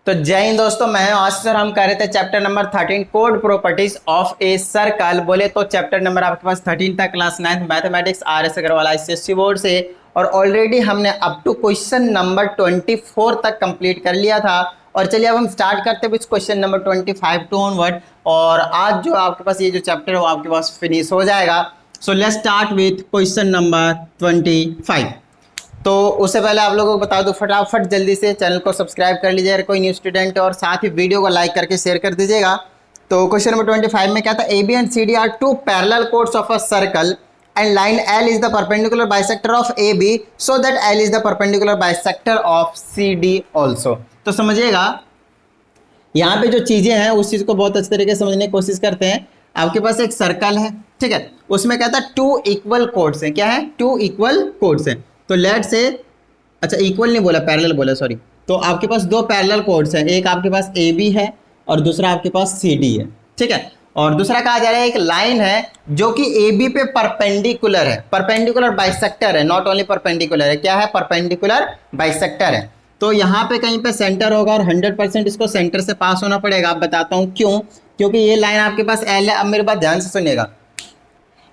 तो जय हिंद दोस्तों, मैं हूं आशीष और हम कर रहे थे चैप्टर नंबर 13 कोड प्रॉपर्टीज ऑफ ए सर्कल। बोले तो चैप्टर नंबर आपके पास 13 था, class 9 mathematics RS Agarwal ICSE board से। और ऑलरेडी हमने अप टू क्वेश्चन नंबर 24 तक कंप्लीट कर लिया था। और चलिए अब हम स्टार्ट करते हैं क्वेश्चन नंबर 25 टू ऑनवर्ड। और आज जो आपके पास ये जो चैप्टर है वो आपके पास फिनिश हो जाएगा। So let's start with question number 25। तो उससे पहले आप लोगों को बता दूं, फटाफट जल्दी से चैनल को सब्सक्राइब कर लीजिए अगर कोई न्यू स्टूडेंट है, और साथ ही वीडियो को लाइक करके शेयर कर दीजिएगा। तो क्वेश्चन नंबर 25 में क्या था, A B and C D are two parallel chords of a circle and line L is the perpendicular bisector of A B so that L is the perpendicular bisector of C D also. तो समझिएगा यहाँ पे जो चीजें हैं उस चीज को बहुत अच्छे तरीके से समझने की कोशिश करते हैं। आपके पास एक सर्कल है, ठीक है, उसमें क्या था, टू इक्वल कोड्स हैं। क्या है, टू इक्वल कोड्स हैं। तो लेट से, अच्छा इक्वल नहीं बोला, पैरेलल बोला, सॉरी। तो आपके पास दो पैरेलल कोड्स हैं, एक आपके पास ए बी है और दूसरा आपके पास सी डी है, ठीक है। और दूसरा कहा जा रहा है एक लाइन है जो कि ए बी पे परपेंडिकुलर है, परपेंडिकुलर बाइसेक्टर है, नॉट ओनली परपेंडिकुलर है, क्या है, परपेंडिकुलर बाइसेक्टर है। तो यहाँ पे कहीं पे सेंटर होगा और 100% इसको सेंटर से पास होना पड़ेगा। आप बताता हूँ क्यों, क्योंकि ये लाइन आपके पास एल है। अब मेरी बात ध्यान से सुनिएगा,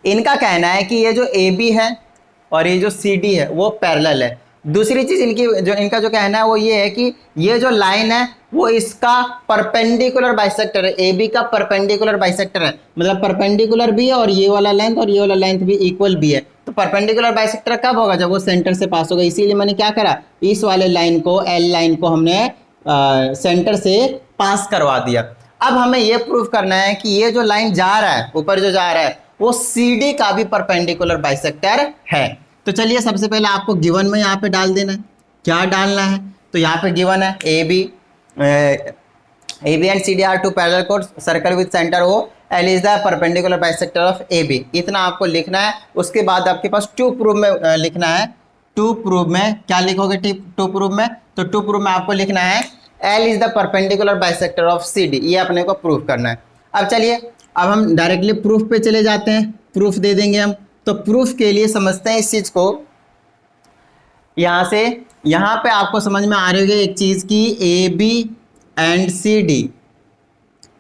इनका कहना है कि ये जो ए बी है और ये जो सी डी है वो पैरेलल है। दूसरी चीज इनका जो कहना है वो ये है कि ये जो लाइन है वो इसका परपेंडिकुलर बाइसेक्टर है, ए बी का परपेंडिकुलर बाइसेक्टर है, मतलब परपेंडिकुलर भी है और ये वाला लेंथ भी इक्वल भी है। तो परपेंडिकुलर बाइसेक्टर कब होगा, जब वो सेंटर से पास होगा। इसीलिए मैंने क्या करा, इस वाले लाइन को, एल लाइन को हमने सेंटर से पास करवा दिया। अब हमें ये प्रूव करना है कि ये जो लाइन जा रहा है, ऊपर जो जा रहा है, वो सी डी का भी परपेंडिकुलर बाइसेक्टर है। तो चलिए सबसे पहले आपको गिवन में यहाँ पे डाल देना है। क्या डालना है, तो यहाँ पे गिवन है A B and C D are two parallel chords circle with centre O L is the perpendicular bisector of A B. इतना आपको लिखना है। उसके बाद आपके पास टू प्रूव में लिखना है। टू प्रूव में क्या लिखोगे, टू प्रूव में, तो टू प्रूव में आपको लिखना है L is the perpendicular bisector of C D. ये अपने को प्रूव करना है। अब चलिए, अब हम डायरेक्टली प्रूफ पे चले जाते हैं, प्रूफ दे देंगे हम। तो प्रूफ के लिए समझते हैं इस चीज को। यहां से यहां पे आपको समझ में आ रही है एक चीज की, A B and C D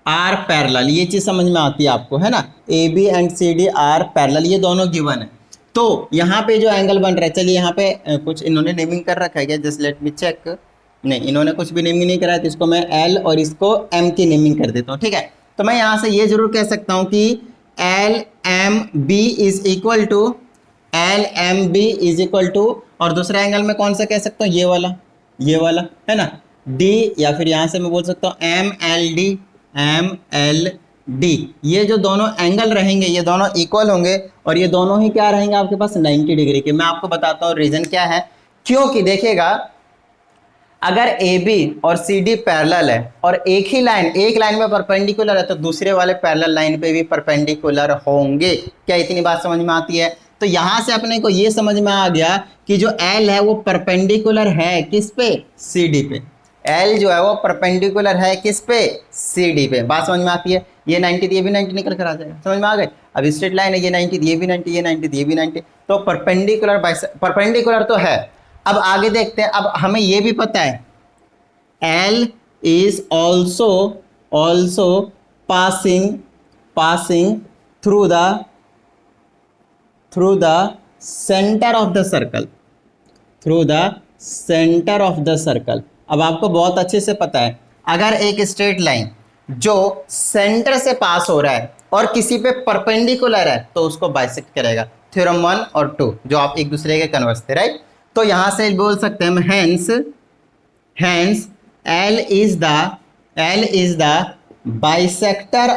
are parallel, ये चीज समझ में आती है आपको, है ना। A B and C D are parallel, ये दोनों गिवन है। तो यहाँ पे जो एंगल बन रहा है, चलिए यहाँ पे कुछ इन्होंने नेमिंग कर रखा है क्या, जस्ट लेट मी चेक। नहीं, इन्होंने कुछ भी नेमिंग नहीं करा है, तो इसको मैं एल और इसको एम की नेमिंग कर देता हूँ, ठीक है। तो मैं यहाँ से ये जरूर कह सकता हूँ कि L M B is equal to, L M B is equal to, और दूसरा एंगल में कौन सा कह सकता हूँ, ये वाला है ना, डी, या फिर यहाँ से मैं बोल सकता हूँ एम एल डी। ये जो दोनों एंगल रहेंगे ये दोनों इक्वल होंगे और ये दोनों ही क्या रहेंगे आपके पास, 90 डिग्री के। मैं आपको बताता हूँ रीजन क्या है। क्योंकि देखिएगा, अगर ए बी और सी डी पैरेलल है और एक लाइन में परपेंडिकुलर है, तो दूसरे वाले पैरेलल लाइन पे भी परपेंडिकुलर होंगे। क्या इतनी बात समझ में आती है। तो यहां से अपने को ये समझ में आ गया कि जो एल है वो परपेंडिकुलर है किस पे, सी डी पे। एल जो है वो परपेंडिकुलर है किस पे, सी डी पे। बात समझ में आती है। ये 90 ये भी 90 निकल कर आ जाएगा, समझ में आ गए। अब स्ट्रेट लाइन है, ये 90 ये भी 90, ये 90 ये भी 90, तो परपेंडिकुलर तो है। अब आगे देखते हैं। अब हमें यह भी पता है L is also passing through the centre of the circle. अब आपको बहुत अच्छे से पता है, अगर एक स्ट्रेट लाइन जो सेंटर से पास हो रहा है और किसी पे परपेंडिकुलर है तो उसको बाइसेक्ट करेगा। थ्योरम 1 और 2 जो आप एक दूसरे के कन्वर्स थे, राइट। तो यहां से बोल सकते हैं hence L is the bisector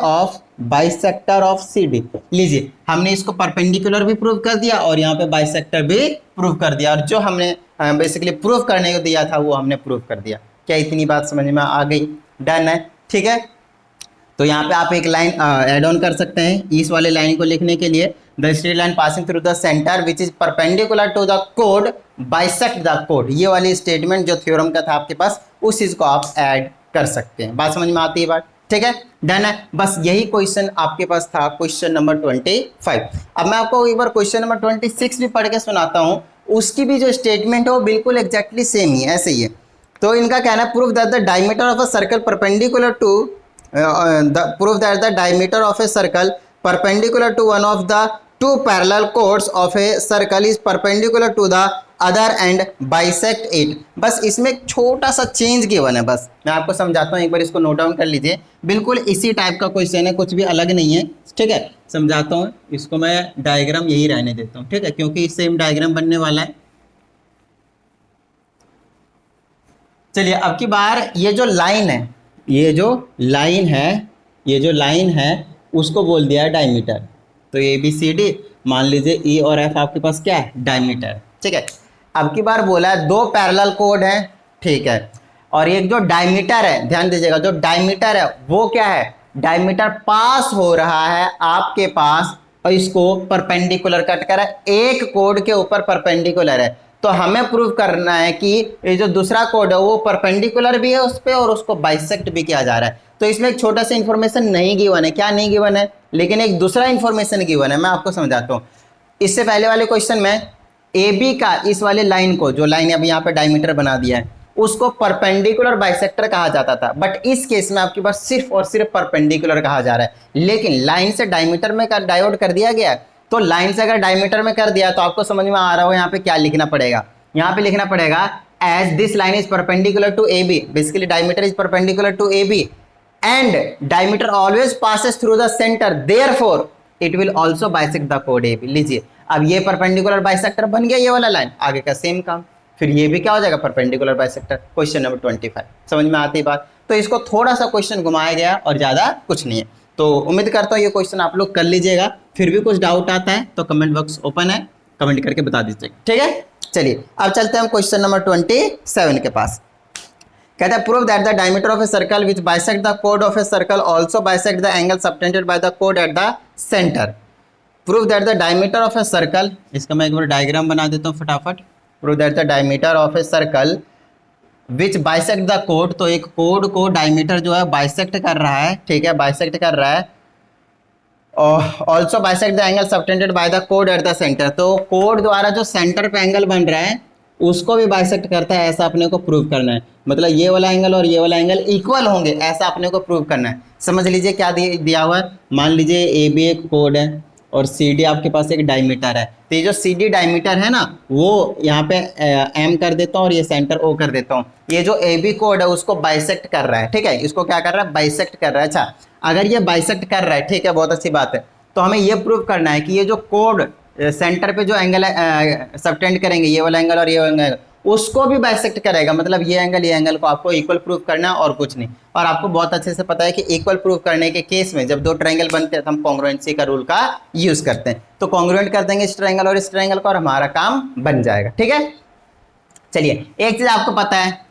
of C D. लीजिए, हमने इसको परपेंडिकुलर भी प्रूव कर दिया और यहाँ पे बाइसेक्टर भी प्रूव कर दिया, और जो हमने बेसिकली प्रूव करने को दिया था वो हमने प्रूव कर दिया। क्या इतनी बात समझ में आ गई, डन है, ठीक है। तो यहाँ पे आप एक लाइन ऐड ऑन कर सकते हैं इस वाले लाइन को लिखने के लिए, the straight line passing through the centre which is perpendicular to the code bisect the code. ये वाली स्टेटमेंट जो थ्योरम का था आपके पास, उस चीज को आप ऐड कर सकते हैं। बात समझ में आती है बात, ठीक है, डन है। बस यही क्वेश्चन आपके पास था, क्वेश्चन नंबर 25। अब मैं आपको एक बार क्वेश्चन नंबर 26 भी पढ़ के सुनाता हूँ। उसकी भी जो स्टेटमेंट है वो बिल्कुल एग्जैक्टली सेम ही है, ऐसे ही है। तो इनका कहना है prove that the diameter of a circle perpendicular to prove that the diameter of a circle perpendicular to one of the two parallel chords of a circle is perpendicular to the other and bisect it. बस इसमें एक छोटा सा change given है, बस मैं आपको समझाता हूँ, एक बार इसको नोट डाउन कर लीजिए। बिल्कुल इसी टाइप का क्वेश्चन है, कुछ भी अलग नहीं है, ठीक है। समझाता हूँ इसको, मैं डायग्राम यही रहने देता हूँ, ठीक है, क्योंकि सेम डायग्राम बनने वाला है। चलिए अब की बार ये जो लाइन है, ये जो लाइन है उसको बोल दिया है डायमीटर। तो ए बी सी डी, मान लीजिए ई और एफ आपके पास क्या है, डायमीटर, ठीक है। अब की बार बोला है दो पैरेलल कोड है, ठीक है, और एक जो डायमीटर है, ध्यान दीजिएगा, जो डायमीटर है वो क्या है, डायमीटर पास हो रहा है आपके पास और इसको परपेंडिकुलर कट कर रहा है, एक कोड के ऊपर परपेंडिकुलर है। तो हमें प्रूव करना है कि ये जो दूसरा कोड है वो परपेंडिकुलर भी है उस पर और उसको बाइसेक्ट भी किया जा रहा है। तो इसमें एक छोटा सा इन्फॉर्मेशन नहीं गिवन है, क्या नहीं गिवन है, लेकिन एक दूसरा इन्फॉर्मेशन गिवन है, मैं आपको समझाता हूँ। इससे पहले वाले क्वेश्चन में ए बी का इस वाले लाइन को, जो लाइन अभी यहाँ पे डायमीटर बना दिया है, उसको परपेंडिकुलर बाइसेक्टर कहा जाता था, बट इस केस में आपके पास सिर्फ और सिर्फ परपेंडिकुलर कहा जा रहा है। लेकिन लाइन से डायमीटर में डायोड कर दिया गया, तो लाइन से अगर डायमीटर में कर दिया तो आपको समझ में आ रहा हो यहाँ पे क्या लिखना पड़ेगा। यहाँ पे लिखना पड़ेगा as this line is perpendicular to A B, basically diameter is perpendicular to A B and diameter always passes through the centre, therefore it will also bisect the कोड ए बी। लीजिए अब ये परपेंडिकुलर बाइसेक्टर बन गया, ये वाला line, आगे का सेम काम, फिर ये भी क्या हो जाएगा, परपेंडिकुलर बाइसेक्टर। क्वेश्चन नंबर 25 समझ में आती बात। तो इसको थोड़ा सा क्वेश्चन घुमाया गया और ज़्यादा कुछ नहीं है। तो उम्मीद करता हूँ ये क्वेश्चन आप लोग कर लीजिएगा। फिर भी कुछ डाउट आता है तो कमेंट बॉक्स ओपन है, कमेंट करके बता दीजिएगा, ठीक है। चलिए अब चलते हैं हम क्वेश्चन नंबर 27 के पास। कहता है prove that the diameter of a circle which bisect the code of a circle also bisect the angle subtended by the code at the centre. Prove that the diameter of a circle, इसका मैं एक बार diagram बना देता हूँ फटाफट। Prove that the diameter of a circle which bisect the code, तो एक code को डायमीटर जो है बाइसेक्ट कर रहा है, ठीक है, बाइसेक्ट कर रहा है। Also bisect the angle subtended by the code at the centre, तो कोड द्वारा जो सेंटर पे एंगल बन रहा है उसको भी बाइसेक्ट करता है, ऐसा अपने को प्रूव करना है। मतलब ये वाला एंगल और ये वाला एंगल इक्वल होंगे, ऐसा अपने को प्रूव करना है। समझ लीजिए क्या दिया हुआ है, मान लीजिए ए बी एक कोड है और सी डी आपके पास एक डायमीटर है। तो ये जो सी डी डायमीटर है ना, वो यहाँ पे एम कर देता हूँ और ये सेंटर ओ कर देता हूँ। ये जो ए बी कोड है उसको बाइसेक्ट कर रहा है, ठीक है, इसको क्या कर रहा है, बाइसेक्ट कर रहा है। अच्छा, अगर ये बाइसेक्ट कर रहा है, ठीक है, बहुत अच्छी बात है, तो हमें ये प्रूव करना है कि ये जो कोड सेंटर पे जो एंगल सबटेंड करेंगे, ये वाला एंगल और ये वाला एंगल, उसको भी बाइसेक्ट करेगा। मतलब ये एंगल को आपको इक्वल प्रूव करना है और कुछ नहीं। और आपको बहुत अच्छे से पता है कि इक्वल प्रूव करने के केस में जब दो ट्रायंगल बनते हैं तो हम कॉन्ग्रुएंसी का रूल का यूज करते हैं। तो कॉन्ग्रुएंट कर देंगे इस ट्रायंगल और इस ट्रायंगल को और हमारा काम बन जाएगा, ठीक है। चलिए एक चीज आपको पता है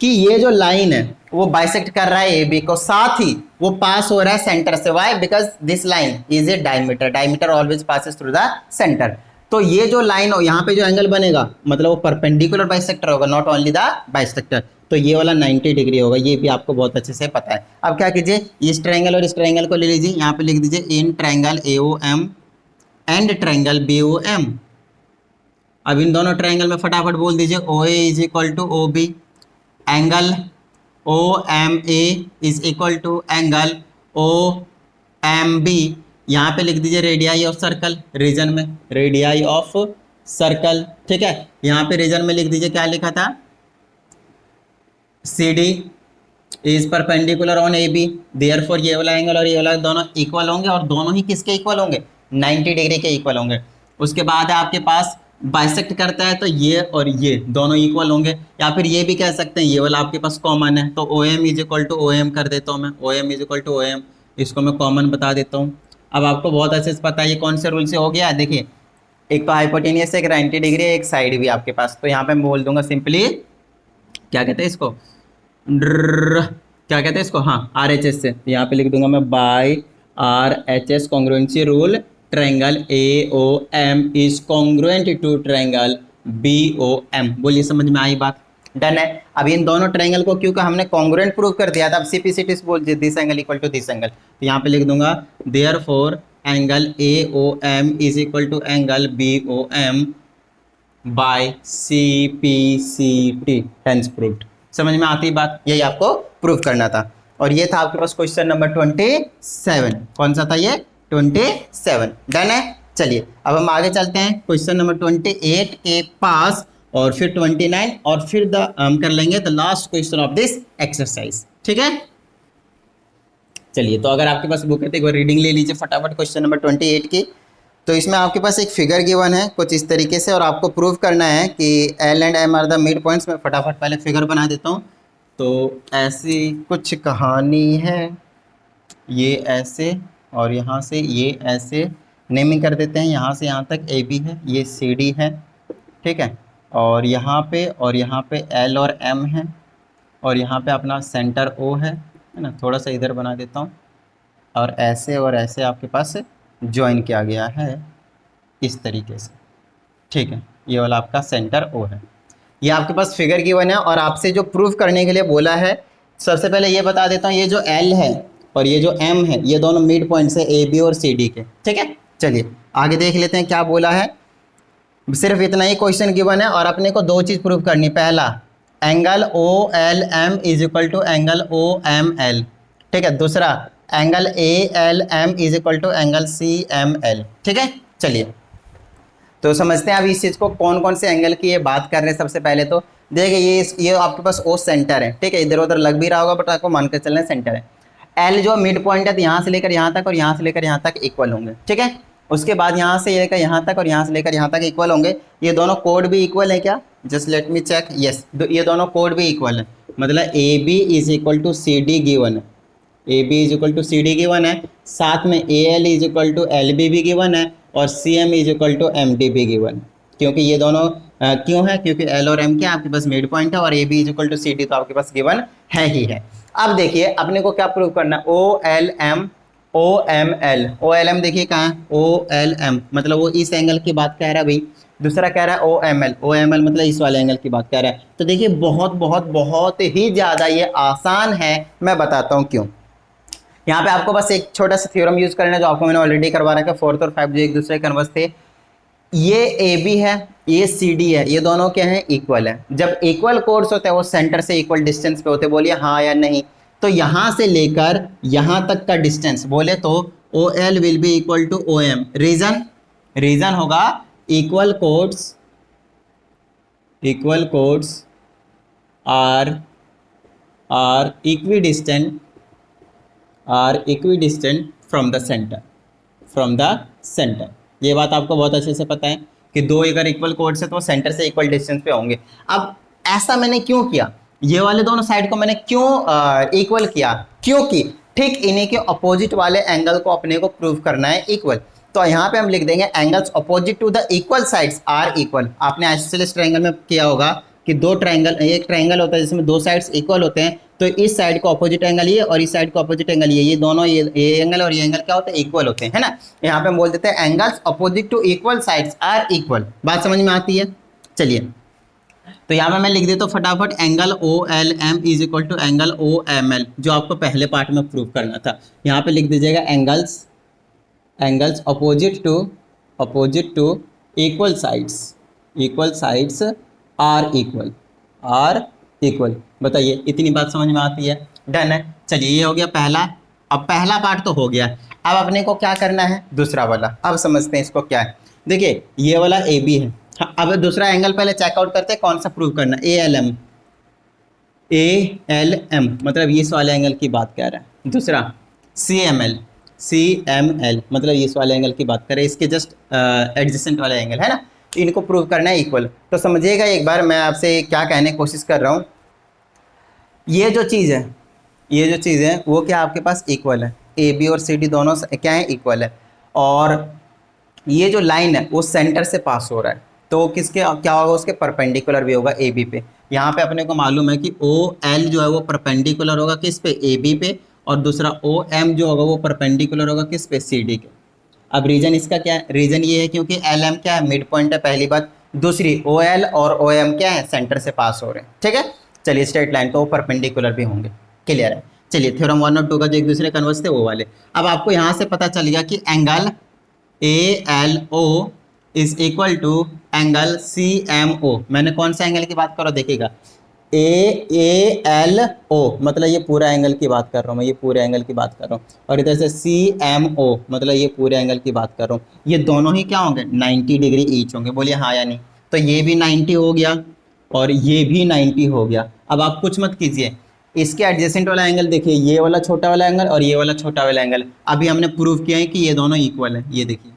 कि ये जो लाइन है वो बाइसेक्ट कर रहा है ए बी को, साथ ही वो पास हो रहा है सेंटर से। Why? Because this line is a diameter, diameter always passes through the centre. तो ये जो लाइन हो, यहाँ पे जो एंगल बनेगा मतलब वो परपेंडिकुलर बाइसेक्टर होगा, नॉट ओनली द बाइसेक्टर। तो ये वाला 90 डिग्री होगा, ये भी आपको बहुत अच्छे से पता है। अब क्या कीजिए, इस ट्रायंगल और इस ट्रायंगल को ले लीजिए, यहाँ पे लिख दीजिए in triangle AOM and triangle BOM। अब इन दोनों ट्रायंगल में फटाफट बोल दीजिए OA is equal to OB, angle OMA is equal to angle OMB। यहाँ पे लिख दीजिए रेडियाई ऑफ सर्कल, रीजन में रेडियाई ऑफ सर्कल, ठीक है। यहाँ पे रीजन में लिख दीजिए क्या लिखा था, CD is perpendicular on AB, therefore ये वाला एंगल और ये वाला दोनों इक्वल होंगे और दोनों ही किसके इक्वल होंगे, 90 डिग्री के इक्वल होंगे। उसके बाद है आपके पास बाइसेक्ट करता है तो ये और ये दोनों इक्वल होंगे, या फिर ये भी कह सकते हैं ये वाला आपके पास कॉमन है तो OM is equal to OM कर देता हूँ मैं, OM is equal to OM, इसको मैं कॉमन बता देता हूँ। अब आपको बहुत अच्छे से पता है ये कौन से रूल से हो गया। देखिए एक तो हाइपोटेनियस एक 90 डिग्री, एक साइड भी आपके पास, तो यहाँ पे मैं बोल दूंगा सिंपली क्या कहते हैं इसको, क्या कहते हैं इसको, हाँ RHS से। यहाँ पे लिख दूंगा मैं by RHS congruency rule, triangle AOM is congruent to triangle BOM। बोलिए समझ में आई बात, डन है। अब इन दोनों ट्रायंगल को क्योंकि हमने कॉन्ग्रुएंट प्रूव कर दिया था, अब CPCT बोल दीजिए this angle equal to this angle, तो यहाँ पे लिख दूंगा therefore angle AOM is equal to angle BOM by CPCT, hence proved. समझ में आती बात, यही आपको प्रूव करना था। और ये था आपके पास क्वेश्चन नंबर 27। कौन सा था ये? 27। डन है। चलिए अब हम आगे चलते हैं क्वेश्चन नंबर 28 के पास, और फिर 29, और फिर हम कर लेंगे the last question of this exercise. ठीक है, चलिए तो अगर आपके पास बुक है तो एक बार रीडिंग ले लीजिए फटाफट क्वेश्चन नंबर 28 की। तो इसमें आपके पास एक फिगर गिवन है कुछ इस तरीके से, और आपको प्रूव करना है कि L and M are the mid points. मैं फटाफट पहले फिगर बना देता हूँ। तो ऐसी कुछ कहानी है, ये ऐसे और यहाँ से ये ऐसे नेमिंग कर देते हैं। यहाँ से यहाँ तक ए बी है, ये सी डी है, ठीक है, और यहाँ पे एल और एम है, और यहाँ पे अपना सेंटर ओ है ना। थोड़ा सा इधर बना देता हूँ, और ऐसे आपके पास ज्वाइन किया गया है इस तरीके से, ठीक है। ये वाला आपका सेंटर ओ है। ये आपके पास फिगर गिवन है, और आपसे जो प्रूफ करने के लिए बोला है, सबसे पहले ये बता देता हूँ, ये जो एल है और ये जो एम है, ये दोनों मिड पॉइंट्स है ए बी और सी डी के, ठीक है। चलिए आगे देख लेते हैं क्या बोला है। सिर्फ इतना ही क्वेश्चन गिवन है, और अपने को दो चीज़ प्रूव करनी। पहला, angle O L M is equal to angle O M L, ठीक है। दूसरा, angle A L M is equal to angle C M L, ठीक है। चलिए तो समझते हैं अब इस चीज़ को, कौन कौन से एंगल की ये बात कर रहे हैं। सबसे पहले तो देखिए ये आपके पास ओ सेंटर है, ठीक है। इधर उधर लग भी रहा होगा बट आपको मान कर चलना सेंटर है। एल जो मिड पॉइंट है, तो यहाँ से लेकर यहाँ तक और यहाँ से लेकर यहाँ तक इक्वल होंगे, ठीक है। उसके बाद यहाँ से लेकर यहाँ तक और यहाँ से लेकर यहाँ तक इक्वल होंगे। ये दोनों कोड भी इक्वल है क्या? Just let me check. Yes, ये दोनों कोड भी इक्वल है, मतलब A B is equal to C D given है, A B is equal to C D given है। साथ में A L is equal to L B भी गिवन है, और C M is equal to M D भी given है। क्योंकि ये दोनों क्यों है? क्योंकि एल और एम क्या आपके पास मिड पॉइंट है, और A B is equal to C D तो आपके पास गिवन है ही है। अब देखिए अपने को क्या प्रूव करना है, O L M O M L. O L M देखिए कहाँ है, ओ एल एम मतलब वो इस एंगल की बात कह रहा है भाई। दूसरा कह रहा है O M L, O M L मतलब इस वाले एंगल की बात कह रहा है। तो देखिए बहुत बहुत बहुत ही ज़्यादा ये आसान है, मैं बताता हूँ क्यों। यहाँ पे आपको बस एक छोटा सा थ्योरम यूज करना है, जो आपको मैंने ऑलरेडी करवा रखा है। 4th और 5th जो एक दूसरे के कन्वर्स थे। ये ए बी है, ये सी डी है, ये दोनों क्या है? इक्वल है। जब इक्वल कोर्स होते हैं वो सेंटर से इक्वल डिस्टेंस पे होते, बोलिए हाँ या नहीं। तो यहाँ से लेकर यहाँ तक का डिस्टेंस बोले तो O L will be equal to O M. Reason होगा equal chords are equidistant from the centre. ये बात आपको बहुत अच्छे से पता है कि दो अगर इक्वल कोड्स है तो सेंटर से इक्वल डिस्टेंस पे होंगे। अब ऐसा मैंने क्यों किया, ये वाले दोनों साइड को मैंने क्यों इक्वल किया? क्योंकि ठीक इन्हीं के अपोजिट वाले एंगल को अपने को प्रूव करना है इक्वल। तो यहाँ पे हम लिख देंगे angles opposite to the equal sides are equal. आपने आइसोसेलेस ट्रायंगल में किया होगा कि दो ट्रायंगल, एक ट्रायंगल होता है जिसमें दो साइड्स इक्वल होते हैं, तो इस साइड को अपोजिट एंगल ये और इस साइड को अपोजिट एंगल ये दोनों ये एंगल और ये एंगल क्या होते हैं? इक्वल होते हैं, है ना। यहाँ पे हम बोल देते हैं angles opposite to equal sides are equal. बात समझ में आती है? चलिए तो यहाँ पे मैं लिख देता हूँ फटाफट, angle O L M is equal to angle O M L, जो आपको पहले पार्ट में प्रूव करना था। यहाँ पे लिख दीजिएगा angles opposite to equal sides are equal. बताइए इतनी बात समझ में आती है? डन है। चलिए ये हो गया पहला। अब पहला पार्ट तो हो गया, अब अपने को क्या करना है? दूसरा वाला। अब समझते हैं इसको क्या है। देखिए ये वाला ए बी है। हाँ, अब दूसरा एंगल पहले चेकआउट करते हैं, कौन सा प्रूव करना है? ए एल एम मतलब इस वाले एंगल की बात कर रहा है। दूसरा सी एम एल मतलब इस वाले एंगल की बात कर रहे हैं, इसके जस्ट एडजेसेंट वाला एंगल है ना। इनको प्रूव करना है इक्वल। तो समझिएगा एक बार मैं आपसे क्या कहने की कोशिश कर रहा हूँ। ये जो चीज़ है वो क्या आपके पास इक्वल है, ए बी और सी डी दोनों क्या है? इक्वल है। और ये जो लाइन है वो सेंटर से पास हो रहा है, तो किसके क्या होगा? उसके परपेंडिकुलर भी होगा ए बी पे। यहाँ पे अपने को मालूम है कि ओ एल जो है वो परपेंडिकुलर होगा किस पे? ए बी पे। और दूसरा ओ एम जो होगा वो परपेंडिकुलर होगा किस पे? सी डी के। अब रीजन इसका क्या है? रीजन ये है क्योंकि एल एम क्या है? मिड पॉइंट है, पहली बात। दूसरी ओ एल और ओ एम क्या है? सेंटर से पास हो रहे हैं, ठीक है। चलिए स्ट्रेट लाइन तो परपेंडिकुलर भी होंगे, क्लियर है। चलिए थ्योरम 1 और 2 का जो एक दूसरे कन्वर्स थे वो वाले। अब आपको यहाँ से पता चल गया कि angle A L O is equal to angle C M O. मैंने कौन सा एंगल की बात करो? देखिएगा AALO, मतलब ये पूरा एंगल की बात कर रहा हूँ मैं, ये पूरे एंगल की बात कर रहा हूँ। और इधर से CMO, मतलब ये पूरे एंगल की बात कर रहा हूँ। ये दोनों ही क्या होंगे, 90 डिग्री ईच होंगे। बोलिए हाँ या नहीं। तो ये भी 90 हो गया और ये भी 90 हो गया। अब आप कुछ मत कीजिए, इसके एडजेसेंट वाला एंगल देखिए, ये वाला छोटा वाला एंगल और ये वाला छोटा वाला एंगल, अभी हमने प्रूव किया है कि ये दोनों इक्वल है। ये देखिए,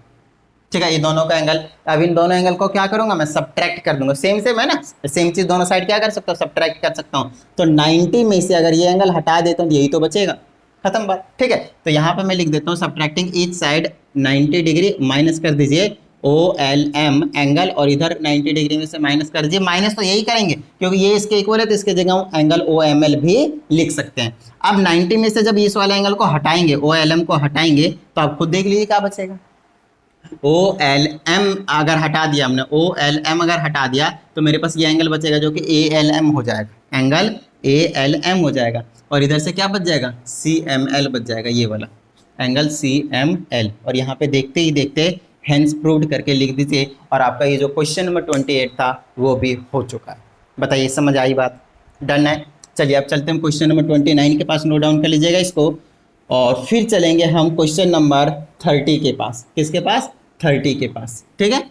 ठीक है, ये दोनों का एंगल। अब इन दोनों एंगल को क्या करूंगा मैं, सब्ट्रैक्ट कर दूंगा। सेम सेम है ना, सेम चीज दोनों साइड क्या कर सकता हूँ, सब्ट्रैक्ट कर सकता हूँ। तो 90 में से अगर ये एंगल हटा देता हूँ तो यही तो बचेगा, खत्म बात। ठीक है, तो यहाँ पे मैं लिख देता हूँ subtracting each side 90 degree, minus कर दीजिए OLM एंगल, और इधर 90 डिग्री में से माइनस कर दीजिए। माइनस तो यही करेंगे क्योंकि ये इसके इक्वल है, तो इसके जगह हम एंगल OML भी लिख सकते हैं। अब 90 में से जब इस वाले एंगल को हटाएंगे, OLM को हटाएंगे, तो आप खुद देख लीजिए क्या बचेगा। OLM अगर हटा दिया हमने, OLM अगर हटा दिया तो मेरे पास ये एंगल बचेगा जो कि ALM हो जाएगा, एंगल ALM हो जाएगा। और इधर से क्या बच जाएगा, CML बच जाएगा, ये वाला एंगल CML। और यहाँ पे देखते ही देखते हेंस प्रूव्ड करके लिख दीजिए, और आपका ये जो क्वेश्चन नंबर 28 था वो भी हो चुका है। बताइए, समझ आई बात, डन है। चलिए अब चलते हैं क्वेश्चन नंबर 29 के पास, नोट डाउन कर लीजिएगा इसको, और फिर चलेंगे हम क्वेश्चन नंबर 30 के पास। किसके पास, 30 के पास, ठीक है।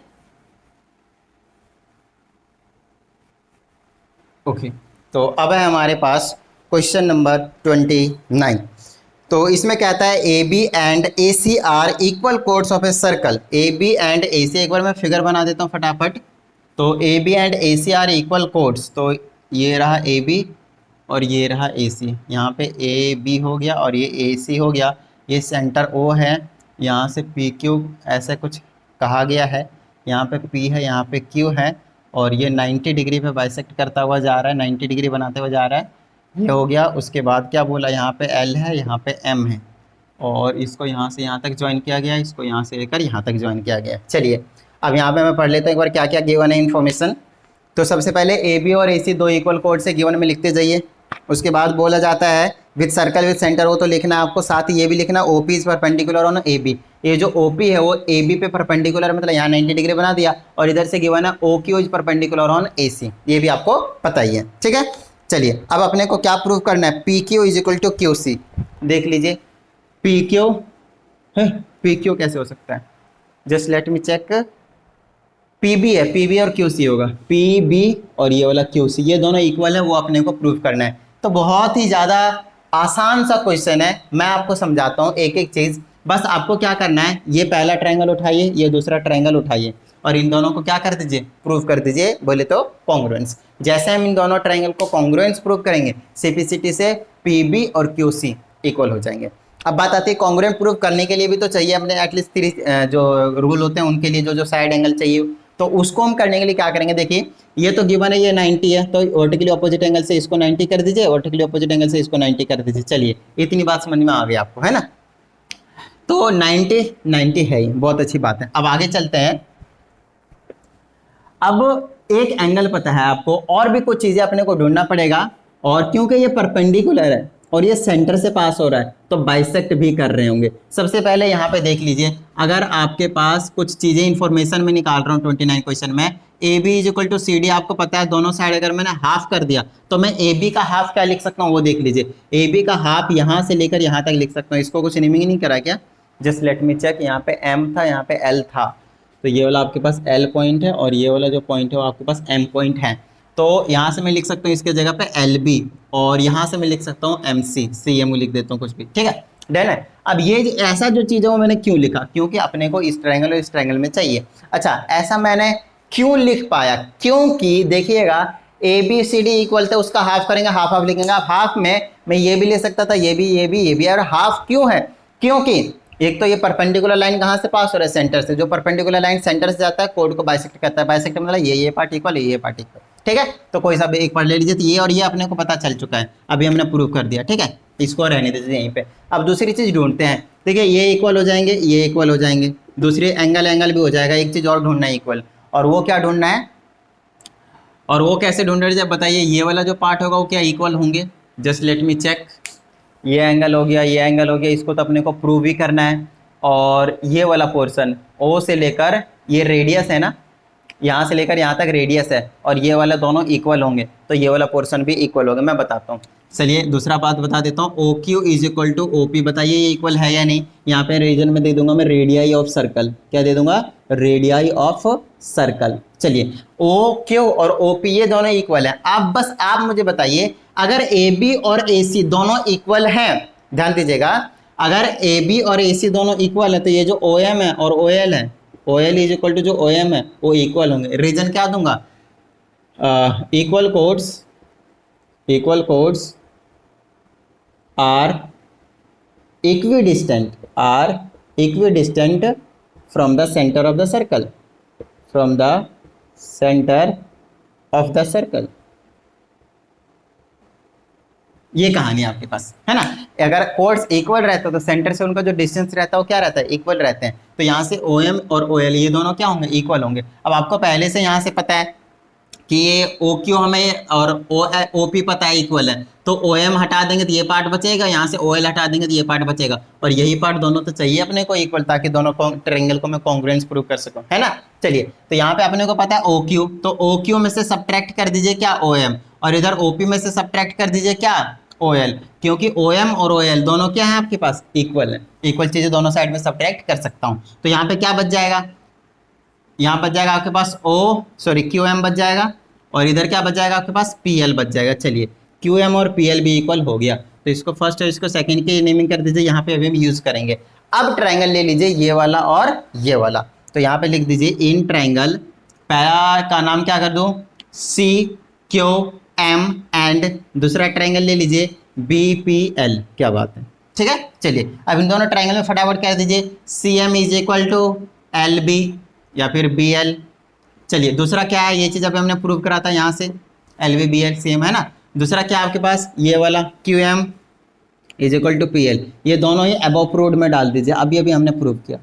ओके, तो अब है हमारे पास क्वेश्चन नंबर 29। तो इसमें कहता है AB and AC are equal chords of a circle. AB and AC, एक बार मैं फिगर बना देता हूँ फटाफट। तो AB and AC are equal chords, तो ये रहा AB और ये रहा AC। यहाँ पे AB हो गया और ये AC हो गया। ये सेंटर O है, यहाँ से PQ ऐसे कुछ कहा गया है। यहाँ पे P है, यहाँ पे Q है, और ये 90 डिग्री पे बाइसेक्ट करता हुआ जा रहा है, 90 डिग्री बनाते हुए जा रहा है। ये हो गया। उसके बाद क्या बोला, यहाँ पे L है, यहाँ पे M है, और इसको यहाँ से यहाँ तक ज्वाइन किया गया, इसको यहाँ से लेकर यहाँ तक ज्वाइन किया गया। चलिए अब यहाँ पे मैं पढ़ लेता हूँ एक बार क्या क्या गिवन है इन्फॉर्मेशन। तो सबसे पहले AB और AC दो इक्वल कोड से गिवन में लिखते जाइए। उसके बाद बोला जाता है विथ सर्कल विथ सेंटर, वो तो लिखना है आपको, साथ ही ये भी लिखना OP is perpendicular on AB। ये जो OP है वो AB पे परपेंडिकुलर, मतलब यहाँ 90 डिग्री बना दिया, और इधर से गिवन है OQ is perpendicular on AC, ये भी आपको पता ही है, ठीक है। चलिए अब अपने को क्या प्रूव करना है, PQ is equal to QC। देख लीजिए PQ है, PQ कैसे हो सकता है, just let me check. PB है, PB और QC होगा, PB और ये वाला QC, ये दोनों इक्वल है, वो अपने को प्रूव करना है। तो बहुत ही ज़्यादा आसान सा क्वेश्चन है, मैं आपको समझाता हूँ एक एक चीज़। बस आपको क्या करना है, ये पहला ट्रायंगल उठाइए, ये दूसरा ट्रायंगल उठाइए, और इन दोनों को क्या कर दीजिए, प्रूव कर दीजिए। बोले तो कॉन्ग्रुएंस। जैसे हम इन दोनों ट्रायंगल को कॉन्ग्रुएंस प्रूव करेंगे, सिंपलिसिटी से PB और QC इक्वल हो जाएंगे। अब बात आती है कॉन्ग्रुएंट प्रूव करने के लिए भी तो चाहिए अपने एटलीस्ट 3 जो रूल होते हैं उनके लिए जो साइड एंगल चाहिए। तो उसको हम करने के लिए क्या करेंगे, देखिए ये तो गिवन है, ये 90 है, तो वर्टिकली ऑपोजिट एंगल से इसको 90 कर दीजिए, वर्टिकली ऑपोजिट एंगल से इसको 90 कर दीजिए। चलिए इतनी बात समझ में आ गई आपको, है ना। तो 90 90 है ही, बहुत अच्छी बात है। अब आगे चलते हैं। अब एक एंगल पता है आपको, और भी कुछ चीजें अपने को ढूंढना पड़ेगा, और क्योंकि ये परपेंडिकुलर है और ये सेंटर से पास हो रहा है तो बाइसेक्ट भी कर रहे होंगे। सबसे पहले यहाँ पे देख लीजिए, अगर आपके पास कुछ चीजें इंफॉर्मेशन में निकाल रहा हूँ 29 क्वेश्चन में, AB is equal to CD आपको पता है, दोनों साइड अगर मैंने हाफ कर दिया तो मैं AB का हाफ क्या लिख सकता हूँ, वो देख लीजिए। AB का हाफ यहाँ से लेकर यहाँ तक लिख सकता हूँ। इसको कुछ नेमिंग नहीं करा क्या, जस्ट लेट मी चेक। यहाँ पे M था, यहाँ पे L था, तो ये वाला आपके पास L पॉइंट है और ये वाला जो पॉइंट है वो आपके पास M पॉइंट है। तो यहाँ से मैं लिख सकता हूँ इसके जगह पे LB, और यहाँ से मैं लिख सकता हूँ MC, CMU लिख देता हूँ कुछ भी, ठीक है, डन है। अब ये ऐसा जो चीज़ है वो मैंने क्यों लिखा, क्योंकि अपने को इस ट्रायंगल और इस ट्रायंगल में चाहिए। अच्छा, ऐसा मैंने क्यों लिख पाया, क्योंकि देखिएगा ABCD इक्वल थे, उसका हाफ करेंगे, हाफ हाफ लिखेंगे। अब हाफ में मैं ये भी ले सकता था, ये भी, और हाफ क्यों है, क्योंकि एक तो ये परपेंडिकुलर लाइन कहाँ से पास हो रहा है, सेंटर से। जो परपेंडिकुलर लाइन सेंटर से जाता है कोड को बाइसेक्ट करता है। बाइसेक्ट मतलब ये पार्ट इक्वल, ये पार्ट इक्वल, ठीक है। तो कोई सा भी एक पार्ट ले लीजिए। तो ये और ये अपने को पता चल चुका है, अभी हमने प्रूव कर दिया, ठीक है। इसको रहने दीजिए यहीं पे। अब दूसरी चीज़ ढूंढते हैं, देखिए ये इक्वल हो जाएंगे, ये इक्वल हो जाएंगे, दूसरी एंगल भी हो जाएगा। एक चीज़ और ढूंढना है इक्वल, और वो क्या ढूंढना है, और वो कैसे ढूंढ रहे, बताइए। ये वाला जो पार्ट होगा वो क्या इक्वल होंगे, जस्ट लेट मी चेक। ये एंगल हो गया, ये एंगल हो गया, इसको तो अपने को प्रूव ही करना है। और ये वाला पोर्शन O से लेकर, ये रेडियस है ना, यहाँ से लेकर यहाँ तक रेडियस है और ये वाला दोनों इक्वल होंगे तो ये वाला पोर्शन भी इक्वल होगा। मैं बताता हूँ, चलिए दूसरा बात बता देता हूँ। O Q is equal to O P, बताइए ये इक्वल है या नहीं। यहाँ पे रीजन में दे दूंगा मैं रेडियाई ऑफ सर्कल, क्या दे दूंगा, रेडियाई ऑफ सर्कल। चलिए ओ क्यू और ओ पी ये दोनों इक्वल है। आप बस आप मुझे बताइए अगर ए बी और ए सी दोनों इक्वल हैं, ध्यान दीजिएगा, अगर ए बी और ए सी दोनों इक्वल है तो ये जो ओ एम है और ओ एल है, O L is equal to जो ओ एम है वो इक्वल होंगे। रीजन क्या दूंगा, equal codes are equidistant from the center of the circle, ये कहानी आपके पास है ना। अगर कोड्स इक्वल रहता है तो सेंटर से उनका जो डिस्टेंस रहता है वो क्या रहता है, इक्वल रहते हैं। तो यहाँ से ओ एम और ओ एल ये दोनों क्या होंगे, इक्वल होंगे। अब आपको पहले से यहाँ से पता है कि ये ओ क्यू हमें और ओ पी पता है इक्वल है, तो ओ एम हटा देंगे तो ये पार्ट बचेगा, यहाँ से ओ एल हटा देंगे तो ये पार्ट बचेगा, और यही पार्ट दोनों तो चाहिए अपने को इक्वल, ताकि दोनों ट्रायंगल को मैं कॉन्ग्रुएंस प्रूव कर सकूं, है ना। चलिए तो यहाँ पे अपने को पता है ओ क्यू, तो ओ क्यू में से सब्ट्रैक्ट कर दीजिए क्या, ओ एम, और इधर ओ पी में से सब्ट्रैक्ट कर दीजिए क्या, ओ एल, क्योंकि ओ एम और ओ एल दोनों क्या है आपके पास, इक्वल है। इक्वल चीजें दोनों साइड में सब्ट्रैक्ट कर सकता हूँ। तो यहाँ पे क्या बच जाएगा, यहाँ बच जाएगा आपके पास क्यू एम बच जाएगा, और इधर क्या बच जाएगा आपके पास, पी एल बच जाएगा। चलिए क्यू एम और पी एल भी इक्वल हो गया, तो इसको फर्स्ट और इसको सेकंड की नेमिंग कर दीजिए, यहाँ पे अभी हम यूज करेंगे। अब ट्रायंगल ले लीजिए ये वाला और ये वाला, तो यहाँ पे लिख दीजिए इन ट्रायंगल, पहला का नाम क्या कर दूं, सी क्यू एम, एंड दूसरा ट्रायंगल ले लीजिए बी पी एल। क्या बात है, ठीक है। चलिए अब इन दोनों ट्रायंगल में फटाफट कर दीजिए C M is equal to L B या फिर बी एल। चलिए दूसरा क्या है, ये चीज़ अभी हमने प्रूव करा था, यहाँ से L V B L same है ना। दूसरा क्या आपके पास, ये वाला Q M is equal to P L, ये दोनों ही अबव प्रूव्ड में डाल दीजिए, अभी अभी हमने प्रूव किया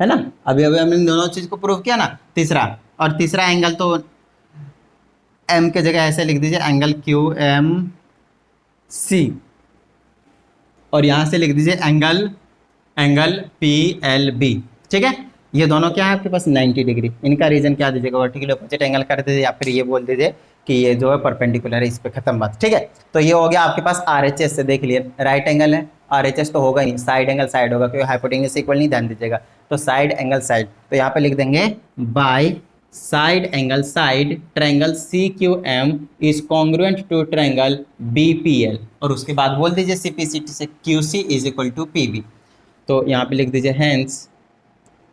है ना, अभी अभी हमने दोनों चीज़ को प्रूव किया ना। तीसरा एंगल तो एम के जगह ऐसे लिख दीजिए एंगल क्यू एम सी, और यहाँ से लिख दीजिए एंगल पी एल बी, ठीक है। ये दोनों क्या है आपके पास 90 डिग्री, इनका रीजन क्या दीजिएगा, वर्टिकल अपोजिट एंगल कर दीजिए, या फिर ये बोल दीजिए कि ये जो है परपेंडिकुलर है, इस पे खत्म बात, ठीक है। तो ये हो गया आपके पास आरएचएस से, देख लिए राइट एंगल है, आरएचएस तो होगा ही, साइड एंगल साइड होगा क्योंकि हाइपोटेन्यूज इक्वल नहीं, ध्यान दीजिएगा। तो साइड एंगल साइड, तो यहाँ पे लिख देंगे by side angle side triangle C Q M is congruent to triangle B P L, और उसके बाद बोल दीजिए सी पी सी टी से Q C is equal to P B. तो यहाँ पे लिख दीजिए hence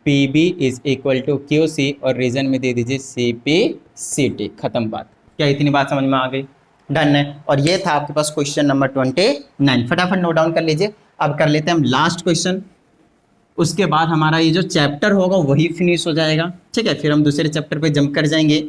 P B is equal to Q C, और रीजन में दे दीजिए सी पी सी टी, खत्म बात। क्या इतनी बात समझ में आ गई, डन है। और ये था आपके पास क्वेश्चन नंबर 29, फटाफट नोट डाउन कर लीजिए। अब कर लेते हैं हम लास्ट क्वेश्चन, उसके बाद हमारा ये जो चैप्टर होगा वही फिनिश हो जाएगा, ठीक है। फिर हम दूसरे चैप्टर पे जंप कर जाएंगे,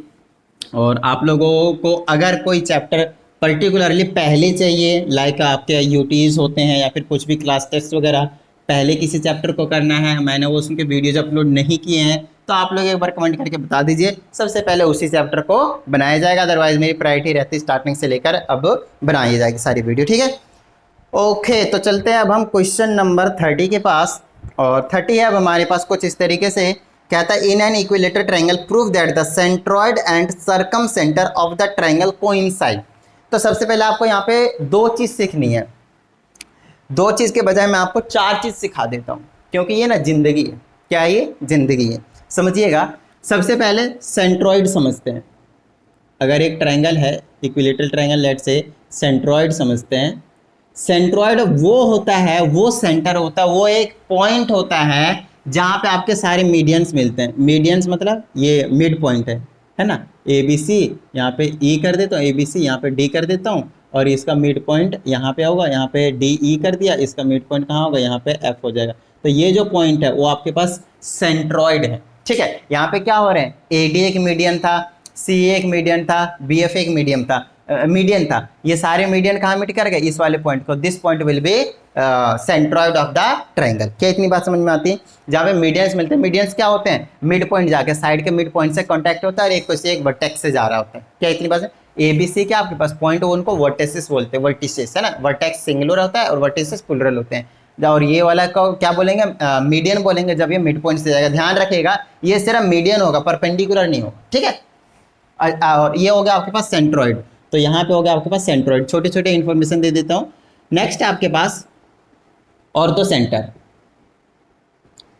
और आप लोगों को अगर कोई चैप्टर पर्टिकुलरली पहले चाहिए, लाइक आपके यूटीज होते हैं या फिर कुछ भी क्लास टेस्ट वगैरह पहले किसी चैप्टर को करना है, मैंने वो उसके वीडियोज अपलोड नहीं किए हैं, तो आप लोग एक बार कमेंट करके बता दीजिए, सबसे पहले उसी चैप्टर को बनाया जाएगा। अदरवाइज मेरी प्रायोरिटी रहती है स्टार्टिंग से लेकर अब बनाई जाएगी सारी वीडियो, ठीक है। ओके तो चलते हैं अब हम क्वेश्चन नंबर 30 के पास, और 30 है अब हमारे पास कुछ इस तरीके से, कहता है in an equilateral triangle prove that the centroid and circum centre of the triangle coincide. तो सबसे पहले आपको यहाँ पे दो चीज़ सीखनी है, दो चीज़ के बजाय मैं आपको चार चीज़ सिखा देता हूँ, क्योंकि ये ना जिंदगी है। क्या ये जिंदगी है, समझिएगा। सबसे पहले सेंट्रॉइड समझते हैं। अगर एक ट्रायंगल है इक्विलेटरल ट्रायंगल, लेट से सेंट्रॉइड समझते हैं। सेंट्रॉइड वो होता है, वो सेंटर होता है, वो एक पॉइंट होता है जहाँ पे आपके सारे मीडियंस मिलते हैं। मीडियंस मतलब ये मिड पॉइंट है ना, ए बी सी, यहाँ पे ई कर देता हूँ, ए बी सी यहाँ पे डी कर देता हूँ, और इसका मिड पॉइंट यहाँ पे होगा, यहाँ पे डी ई कर दिया, इसका मिड पॉइंट कहाँ होगा, यहाँ पे एफ हो जाएगा। तो ये जो पॉइंट है वो आपके पास सेंट्रॉइड है, ठीक है। यहाँ पे क्या हो रहे हैं, ए डी एक मीडियन था, सी एक मीडियन था, बी एफ एक मीडियम था, मीडियन था, ये सारे मीडियन कहाँ मीट कर गए, इस वाले पॉइंट को। This point will be centroid of the triangle. क्या इतनी बात समझ में आती है, जहाँ पे मीडियंस मिलते हैं। मीडियंस क्या होते हैं, मिड पॉइंट जाके साइड के मिड पॉइंट से कॉन्टैक्ट होता है, और एक को से एक वर्टेक्स से जा रहा होता है। क्या इतनी बात है। ए बी सी क्या आपके पास पॉइंट, उनको वर्टेसिस बोलते हैं, वर्टिसेस है ना, वर्टेक्स सिंगुलर होता है और वर्टिसेस प्लुरल होते हैं। और ये वाला को क्या बोलेंगे, मीडियन बोलेंगे जब ये मिड पॉइंट से जाएगा। ध्यान रखिएगा ये सिर्फ मीडियन होगा, परपेंडिकुलर नहीं होगा, ठीक है। और ये हो गया आपके पास सेंट्रोइड, तो यहाँ पे हो गया आपके पास सेंट्रोइड। छोटे छोटे इंफॉर्मेशन दे देता हूँ। नेक्स्ट है आपके पास ऑर्थो सेंटर।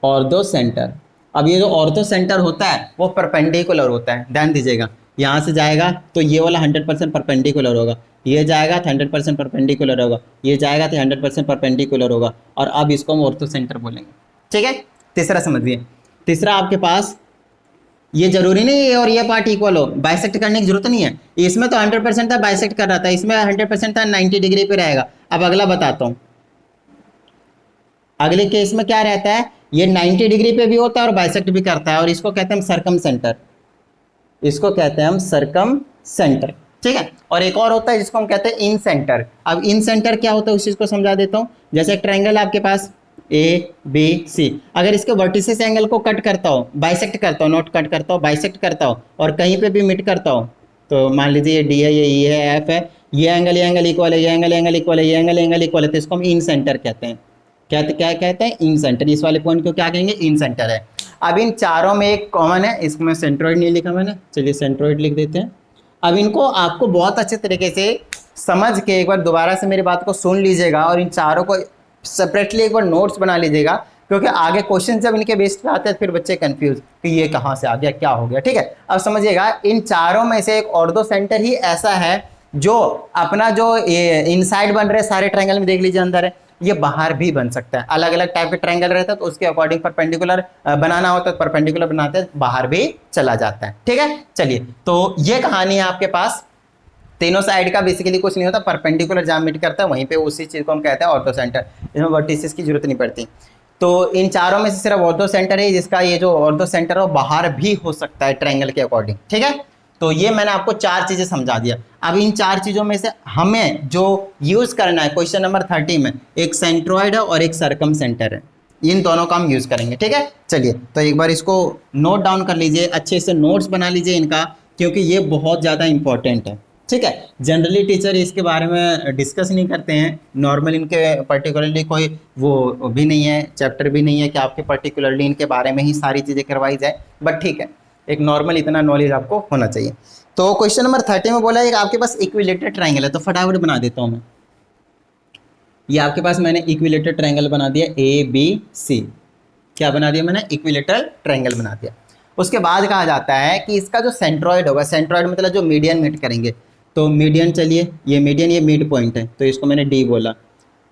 ऑर्थो सेंटर, अब ये जो ऑर्थो सेंटर होता है वो परपेंडिकुलर होता है, ध्यान दीजिएगा। यहाँ से जाएगा तो ये वाला 100% परपेंडिकुलर होगा, ये जाएगा तो 100% परपेंडिकुलर होगा, ये जाएगा तो 100% परपेंडिकुलर होगा, और अब इसको हम ऑर्थो सेंटर बोलेंगे, ठीक है। तीसरा समझिए, तीसरा आपके पास ये जरूरी नहीं है और ये पार्ट इक्वल हो, बाइसेक्ट करने की जरूरत नहीं है। इसमें तो 100% था, बाइसेक्ट कर रहा था, इसमें 100% था, 90 डिग्री पे रहेगा। अब अगला बताता हूँ, अगले केस में क्या रहता है, ये 90 डिग्री पे भी होता है और बाइसेक्ट भी करता है, और इसको कहते हैं हम सर्कम सेंटर, इसको कहते हैं हम सर्कम सेंटर, ठीक है। और एक और होता है जिसको हम कहते हैं इन सेंटर। अब इन सेंटर क्या होता है उस चीज को समझा देता हूँ। जैसे एक ट्रायंगल आपके पास ए बी सी, अगर इसके वर्टिसेस एंगल को कट करता हो, बाइसेक्ट करता हो, नॉट कट करता हो, बाइसेक्ट करता हो, और कहीं पे भी मिट करता हो, तो मान लीजिए ये डी है, ये ई है, एफ है, ये एंगल इक्वल है, ये एंगल इक्वल है, ये एंगल इक्वल है, तो इसको हम इन सेंटर कहते हैं। क्या कहते हैं, इन सेंटर। इस वाले पॉइंट को क्या कहेंगे, इन सेंटर है। अब इन चारों में एक कॉमन है, इसमें सेंट्रोइड नहीं लिखा मैंने, चलिए सेंट्रोइड लिख देते हैं। अब इनको आपको बहुत अच्छे तरीके से समझ के एक बार दोबारा से मेरी बात को सुन लीजिएगा, और इन चारों को सेपरेटली एक बार नोट्स बना लीजिएगा, क्योंकि आगे क्वेश्चन जब इनके बेस पे आते हैं फिर बच्चे कंफ्यूज कि ये कहाँ से आ गया, क्या हो गया, ठीक है। अब समझिएगा, इन चारों में से एक ऑर्थो सेंटर ही ऐसा है जो अपना जो इनसाइड बन रहे सारे ट्रायंगल में देख लीजिए अंदर है, ये बाहर भी बन सकता है। अलग अलग टाइप के ट्रायंगल रहता है तो उसके अकॉर्डिंग परपेंडिकुलर बनाना होता है, परपेंडिकुलर बनाते हैं, बाहर भी चला जाता है, ठीक है। चलिए, तो ये कहानी है आपके पास। तीनों साइड का बेसिकली कुछ नहीं होता, परपेंडिकुलर जहाँ मीट करता है वहीं पे उसी चीज को हम कहते हैं ऑर्थो सेंटर, इसमें वर्टिसेस की जरूरत नहीं पड़ती। तो इन चारों में से सिर्फ ऑर्थो सेंटर है जिसका ये जो ऑर्थो सेंटर है वो बाहर भी हो सकता है ट्रायंगल के अकॉर्डिंग, ठीक है। तो ये मैंने आपको चार चीजें समझा दिया। अब इन चार चीजों में से हमें जो यूज करना है क्वेश्चन नंबर 30 में, एक सेंट्रोइड है और एक सर्कम सेंटर है, इन दोनों का हम यूज करेंगे, ठीक है। चलिए, तो एक बार इसको नोट डाउन कर लीजिए, अच्छे से नोट्स बना लीजिए इनका, क्योंकि ये बहुत ज़्यादा इंपॉर्टेंट है, ठीक है। जनरली टीचर इसके बारे में डिस्कस नहीं करते हैं, नॉर्मल इनके पर्टिकुलरली कोई वो भी नहीं है, चैप्टर भी नहीं है कि आपके पर्टिकुलरली इनके बारे में ही सारी चीज़ें करवाई जाए, बट ठीक है, एक नॉर्मल इतना नॉलेज आपको होना चाहिए। तो क्वेश्चन नंबर 30 में बोला है आपके पास इक्विलेटरल ट्रायंगल है, तो फटाफट बना देता हूँ मैं। ये आपके पास मैंने इक्विलेटरल ट्रायंगल बना दिया, ए बी सी। क्या बना दिया मैंने, इक्विलेटरल ट्रायंगल बना दिया। उसके बाद कहा जाता है कि इसका जो सेंट्रोइड होगा, सेंट्रोइड मतलब जो मीडियन मीट करेंगे, तो मीडियन, चलिए ये मीडियन, ये मिड पॉइंट है तो इसको मैंने डी बोला,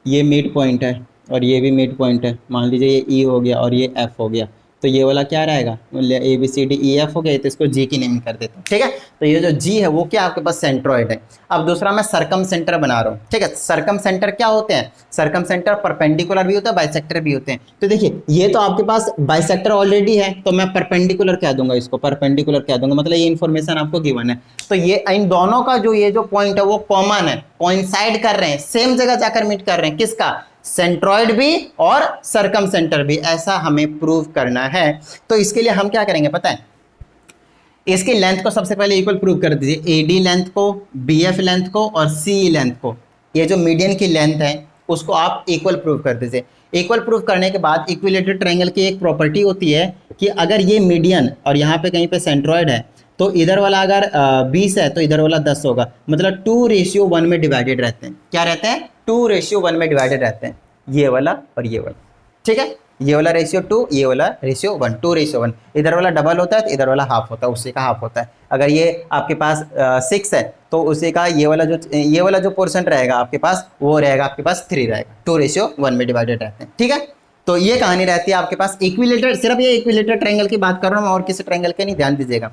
ये मिड पॉइंट है और ये भी मिड पॉइंट है, मान लीजिए ये ई हो गया और ये एफ हो गया, तो ये वाला क्या रहेगा, A B C D E F हो गया, तो इसको जी की नेमिंग कर देता हूँ, ठीक है। तो ये जो जी है वो क्या आपके पास सेंट्रोइड है। अब दूसरा मैं सर्कम सेंटर बना रहा हूँ, ठीक है। सर्कम सेंटर क्या होते हैं, सर्कम सेंटर परपेंडिकुलर भी होता है, बाइसेक्टर भी होते हैं। तो देखिए, ये तो आपके पास बाइसेक्टर ऑलरेडी है, तो मैं परपेंडिकुलर कह दूंगा, इसको परपेंडिकुलर कह दूंगा, मतलब ये इन्फॉर्मेशन आपको गिवन है। तो ये इन दोनों का जो ये जो पॉइंट है वो कॉमन है, कोइंसाइड कर रहे हैं, सेम जगह जाकर मीट कर रहे हैं, किसका, सेंट्रोइड भी और सर्कम सेंटर भी, ऐसा हमें प्रूव करना है। तो इसके लिए हम क्या करेंगे पता है, इसकी लेंथ को सबसे पहले इक्वल प्रूव कर दीजिए, एडी लेंथ को, बीएफ लेंथ को और सी लेंथ को, ये जो मीडियन की लेंथ है उसको आप इक्वल प्रूव कर दीजिए। इक्वल प्रूव करने के बाद इक्विलेटरल ट्रायंगल की एक प्रॉपर्टी होती है कि अगर ये मीडियन और यहाँ पे कहीं पे सेंट्रोइड है, तो इधर वाला अगर 20 है तो इधर वाला 10 होगा, मतलब 2:1 में डिवाइडेड रहते हैं। क्या रहते हैं, 2:1 में डिवाइडेड रहते हैं, ये वाला और ये वाला, ठीक है। ये वाला रेशियो 2, ये वाला रेशियो 1, 2:1। इधर वाला डबल होता है तो इधर वाला हाफ होता है, उसी का हाफ होता है। अगर ये आपके पास 6 है तो उसी का ये वाला जो पोर्शन रहेगा आपके पास वो रहेगा आपके पास 3 रहेगा, 2:1 में डिवाइडेड रहते हैं, ठीक है। तो ये कहानी रहती है आपके पास इक्विलेटरल, सिर्फ ये इक्विलेटरल ट्रायंगल की बात कर रहा हूँ और किसी ट्रायंगल के नहीं, ध्यान दीजिएगा,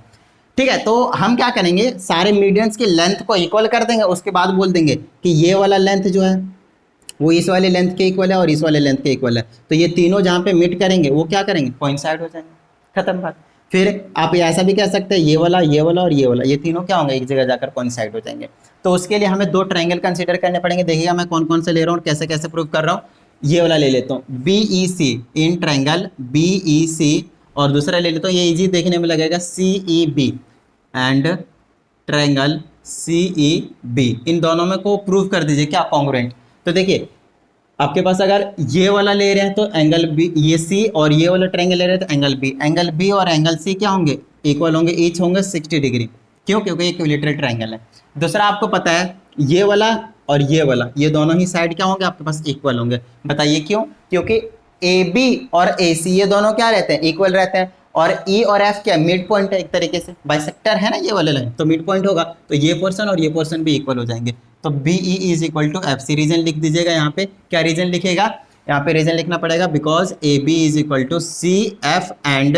ठीक है। तो हम क्या करेंगे, सारे मीडियंस की लेंथ को इक्वल कर देंगे, उसके बाद बोल देंगे कि ये वाला लेंथ जो है वो इस वाले लेंथ के इक्वल है और इस वाले लेंथ के इक्वल है, तो ये तीनों जहाँ पे मीट करेंगे वो क्या करेंगे, कोइंसाइड हो जाएंगे, खत्म बात। फिर आप ऐसा भी कह सकते हैं ये वाला और ये तीनों क्या होंगे, एक जगह जाकर कोइंसाइड हो जाएंगे। तो उसके लिए हमें 2 ट्रायंगल कंसीडर करने पड़ेंगे। देखिएगा मैं कौन कौन से ले रहा हूँ, कैसे कैसे प्रूव कर रहा हूँ। ये वाला ले लेता हूँ, BEC, इन ट्रायंगल BEC, और दूसरा ले लेता हूँ, ये इजी देखने में लगेगा, CEB एंड ट्रायंगल CEB। इन दोनों में को प्रूव कर दीजिए क्या कॉन्ग्रुएंट। तो देखिए आपके पास अगर ये वाला ले रहे हैं तो एंगल बी, ये सी, और ये वाला ट्रायंगल ले रहे हैं तो एंगल बी और एंगल सी क्या होंगे, इक्वल होंगे, ईच होंगे 60 डिग्री। क्यों? क्योंकि इक्विलेटरल ट्रायंगल है। दूसरा आपको पता है ये वाला और ये वाला, ये दोनों ही साइड क्या होंगे आपके पास, इक्वल होंगे। बताइए क्यों? क्योंकि ए बी और ए सी ये दोनों क्या रहते हैं, इक्वल रहते हैं, और ई और एफ क्या मिड पॉइंट है, एक तरीके से बाइसेक्टर है ना ये वाला लाइन, तो मिड पॉइंट होगा, तो ये पोर्शन और ये पोर्शन भी इक्वल हो जाएंगे। तो B E is equal to F C. Reason लिख दीजिएगा यहाँ पे, क्या रीजन लिखेगा यहाँ पे, रीजन लिखना पड़ेगा because A B is equal to C F and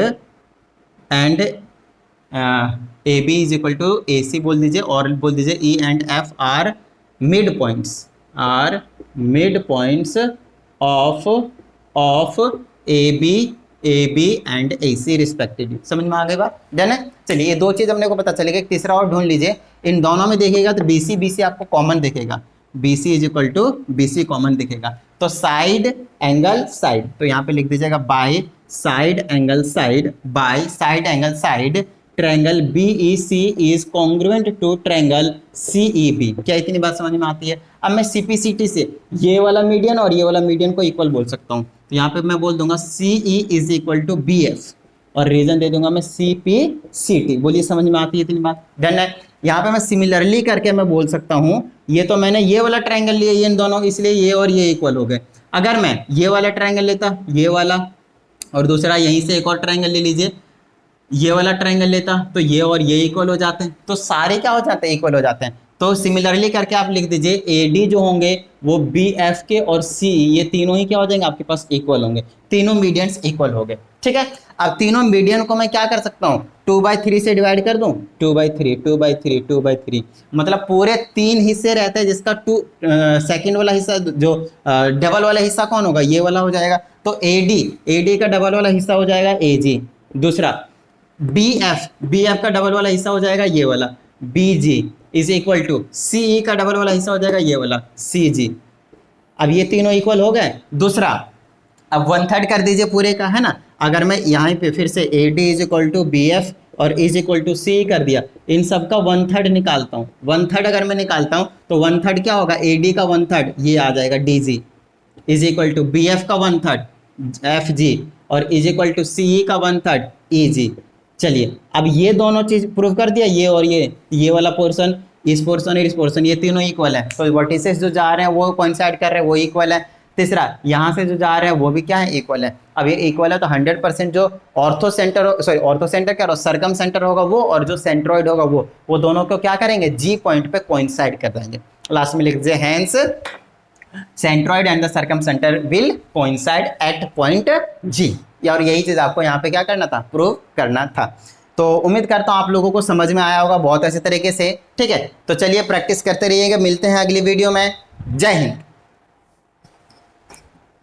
A B is equal to A C बोल दीजिए, और बोल दीजिए E and F are mid points of A B and A C respectively. समझ में आ गई बात? डन है। चलिए ये दो चीज हमने को पता चलेगा। तीसरा और ढूंढ लीजिए, इन दोनों में देखिएगा तो बी सी आपको कॉमन दिखेगा, B C is equal to B C common दिखेगा। तो साइड एंगल साइड, तो यहाँ पे लिख दीजिएगा by side angle side triangle BEC is congruent to triangle CEB। क्या इतनी बात समझ में आती है? अब मैं CPCT से ये वाला मीडियन और ये वाला मीडियन को इक्वल बोल सकता हूँ, तो यहाँ पे मैं बोल दूंगा CE is equal to BF, और रीजन दे दूंगा मैं CPCT। बोलिए समझ में आती है इतनी बात? डन है। यहाँ पे मैं सिमिलरली करके मैं बोल सकता हूँ, ये तो मैंने ये वाला ट्रायंगल लिया ये इन दोनों, इसलिए ये और ये इक्वल हो गए। अगर मैं ये वाला ट्रायंगल लेता, ये वाला, और दूसरा यहीं से एक और ट्रायंगल ले लीजिए, ये वाला ट्रायंगल लेता, तो ये और ये इक्वल हो जाते हैं, तो सारे क्या हो जाते हैं, इक्वल हो जाते हैं। तो सिमिलरली करके आप लिख दीजिए AD जो होंगे वो BF के और CE ये तीनों ही क्या हो जाएंगे आपके पास, इक्वल होंगे। तीनों मीडियंस इक्वल हो गए। ठीक है। अब तीनों मीडियन को मैं क्या कर सकता हूँ, 2/3 से डिवाइड कर दूं, 2/3 मतलब पूरे 3 हिस्से रहते हैं, जिसका सेकंड वाला हिस्सा जो डबल वाला हिस्सा कौन होगा, ये वाला हो जाएगा। तो AD का डबल वाला हिस्सा हो जाएगा AG। दूसरा BF का डबल वाला हिस्सा हो जाएगा ये वाला BG is equal to CE का डबल वाला हिस्सा हो जाएगा ये वाला CG। अब ये तीनों इक्वल हो गए। दूसरा अब 1/3 कर दीजिए पूरे का, है ना। अगर मैं यहाँ पे फिर से AD is equal to BF और इज इक्वल टू CE कर दिया, इन सब का 1/3 निकालता हूँ। 1/3 अगर मैं निकालता हूँ तो 1/3 क्या होगा, AD का 1/3 ये आ जाएगा DG is equal to BF का 1/3 FG और इज इक्वल टू CE का 1/3 EG। चलिए अब ये दोनों चीज प्रूव कर दिया, ये और ये वाला पोर्शन, इस पोर्शन और इस पोर्शन ये तीनों इक्वल है, तो वर्टिसेस जो जा रहे हैं वो कोइंसाइड कर रहे हैं, वो इक्वल है। तीसरा यहाँ से जो जा रहे हैं वो भी क्या है, इक्वल है। अब ये इक्वल है तो 100% जो ऑर्थो सेंटर क्या सरकम सेंटर होगा वो, और जो सेंट्रॉइड होगा वो दोनों को क्या करेंगे, G पॉइंट पे कोइंसाइड कर देंगे। लास्ट में लिख दीजिए hence centroid and the circumcentre will coincide at point G। और यही चीज आपको यहाँ पे क्या करना था, प्रूव करना था। तो उम्मीद करता हूँ आप लोगों को समझ में आया होगा बहुत अच्छे तरीके से। ठीक है, तो चलिए प्रैक्टिस करते रहिएगा, मिलते हैं अगली वीडियो में। जय हिंद।